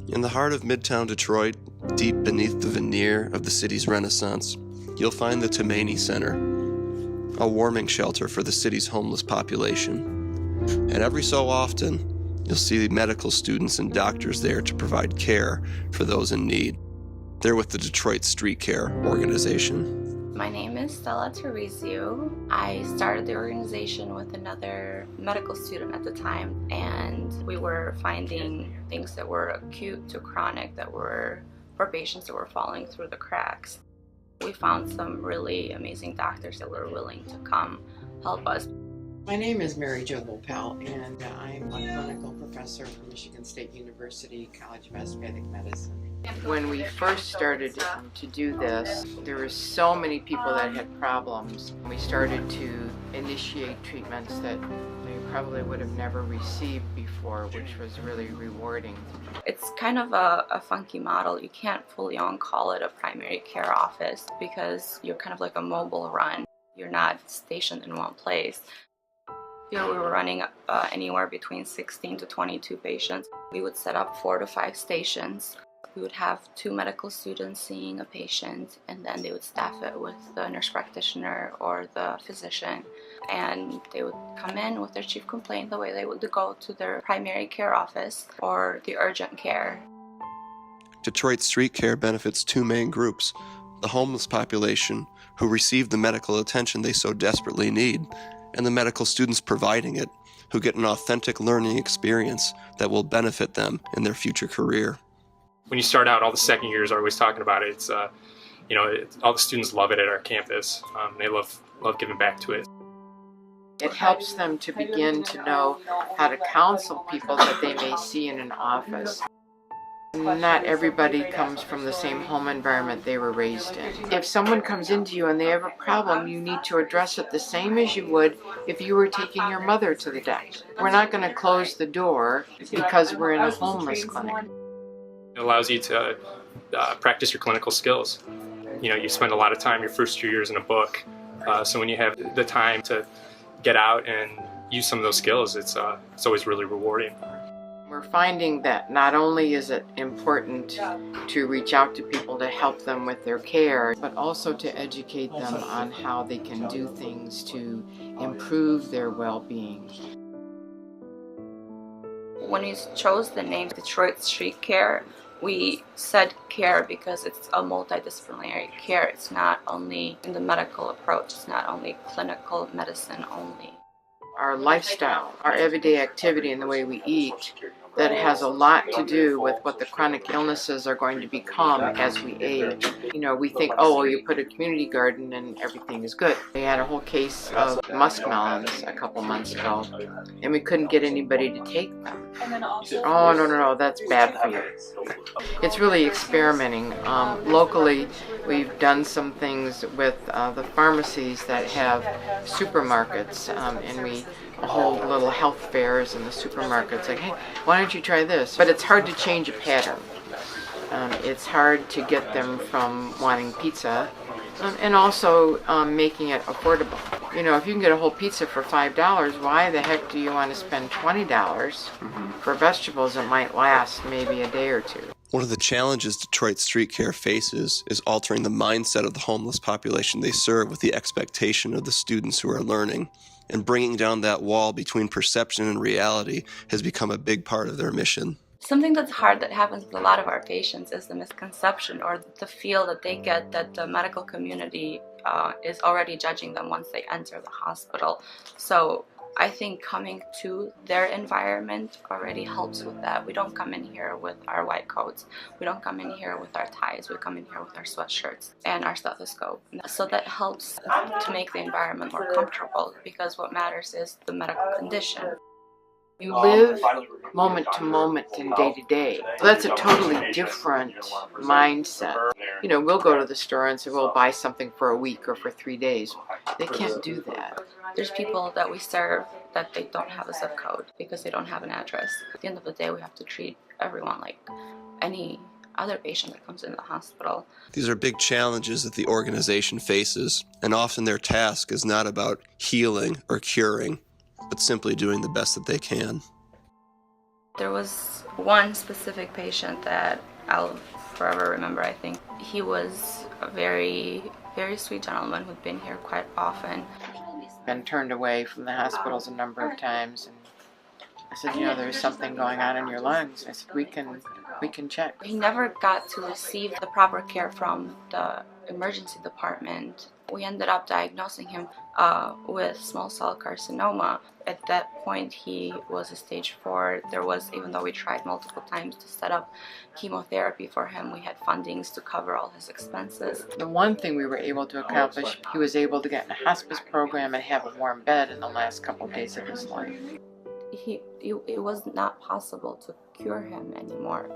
In the heart of Midtown Detroit, deep beneath the veneer of the city's renaissance, you'll find the Tumaney Center, a warming shelter for the city's homeless population. And every so often, you'll see medical students and doctors there to provide care for those in need. They're with the Detroit Street Care organization. My name is Stella Teresio. I started the organization with another medical student at the time, and we were finding things that were acute to chronic that were for patients that were falling through the cracks. We found some really amazing doctors that were willing to come help us. My name is Mary Jo Lopel, and I'm a clinical professor from Michigan State University College of Osteopathic Medicine. When we first started to do this, there were so many people that had problems. We started to initiate treatments that they probably would have never received before, which was really rewarding. It's kind of a funky model. You can't fully call it a primary care office because you're kind of like a mobile run. You're not stationed in one place. Here we were running anywhere between 16 to 22 patients. We would set up 4 to 5 stations. We would have 2 medical students seeing a patient, and then they would staff it with the nurse practitioner or the physician. And they would come in with their chief complaint the way they would go to their primary care office or the urgent care. Detroit Street Care benefits 2 main groups: the homeless population, who receive the medical attention they so desperately need, and the medical students providing it, who get an authentic learning experience that will benefit them in their future career. When you start out, all the second years are always talking about it. It's, all the students love it at our campus. They love giving back to it. It helps them to begin to know how to counsel people that they may see in an office. Not everybody comes from the same home environment they were raised in. If someone comes into you and they have a problem, you need to address it the same as you would if you were taking your mother to the doctor. We're not going to close the door because we're in a homeless clinic. It allows you to practice your clinical skills. You spend a lot of time your first 2 years in a book, so when you have the time to get out and use some of those skills, it's always really rewarding. We're finding that not only is it important to reach out to people to help them with their care, but also to educate them on how they can do things to improve their well-being. When we chose the name Detroit Street Care, we said care because it's a multidisciplinary care. It's not only in the medical approach, it's not only clinical medicine only. Our lifestyle, our everyday activity and the way we eat, that has a lot to do with what the chronic illnesses are going to become as we age. We think, oh, well, you put a community garden and everything is good. We had a whole case of muskmelons a couple months ago, and we couldn't get anybody to take them. Oh, no, that's bad for you. It's really experimenting. Locally, we've done some things with the pharmacies that have supermarkets, and we hold little health fairs in the supermarkets, like, hey, why don't you try this? But it's hard to change a pattern. It's hard to get them from wanting pizza and also making it affordable. If you can get a whole pizza for $5, why the heck do you want to spend $20 for vegetables that might last maybe a day or two? One of the challenges Detroit Street Care faces is altering the mindset of the homeless population they serve with the expectation of the students who are learning. And bringing down that wall between perception and reality has become a big part of their mission. Something that's hard that happens with a lot of our patients is the misconception or the feel that they get that the medical community is already judging them once they enter the hospital. So I think coming to their environment already helps with that. We don't come in here with our white coats. We don't come in here with our ties. We come in here with our sweatshirts and our stethoscope. So that helps to make the environment more comfortable, because what matters is the medical condition. You live moment to moment and day to day. So that's a totally different mindset. We'll go to the store and say, we'll buy something for a week or for 3 days. They can't do that. There's people that we serve that they don't have a zip code because they don't have an address. At the end of the day, we have to treat everyone like any other patient that comes into the hospital. These are big challenges that the organization faces, and often their task is not about healing or curing, but simply doing the best that they can. There was one specific patient that I'll forever remember, I think. He was a very, very sweet gentleman who'd been here quite often. Been turned away from the hospitals a number of times, and I said, you know, there's something going on in your lungs. I said, we can check. He never got to receive the proper care from the emergency department. We ended up diagnosing him with small cell carcinoma. At that point, he was a stage 4. There was, even though we tried multiple times to set up chemotherapy for him, we had fundings to cover all his expenses. The one thing we were able to accomplish, he was able to get in a hospice program and have a warm bed in the last couple of days of his life. It was not possible to cure him anymore,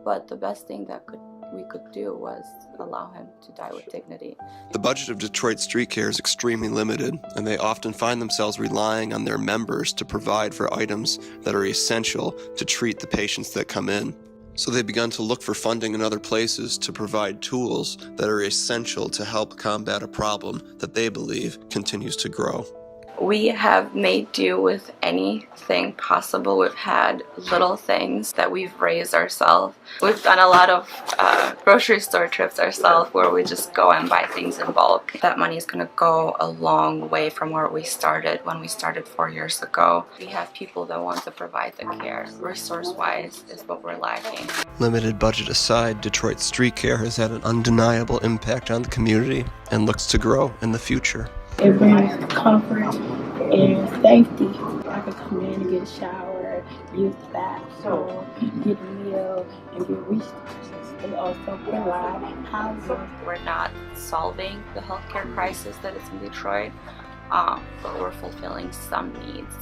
but the best thing that we could do was allow him to die with dignity. The budget of Detroit Street Care is extremely limited, and they often find themselves relying on their members to provide for items that are essential to treat the patients that come in. So they've begun to look for funding in other places to provide tools that are essential to help combat a problem that they believe continues to grow. We have made do with anything possible. We've had little things that we've raised ourselves. We've done a lot of grocery store trips ourselves where we just go and buy things in bulk. That money is going to go a long way from where we started when we started 4 years ago. We have people that want to provide the care. Resource-wise is what we're lacking. Limited budget aside, Detroit Street Care has had an undeniable impact on the community and looks to grow in the future. It brings comfort and safety. I can come in and get a shower, use the bathroom, get a meal, and get resources. They also provide housing. We're not solving the healthcare crisis that is in Detroit, but we're fulfilling some needs.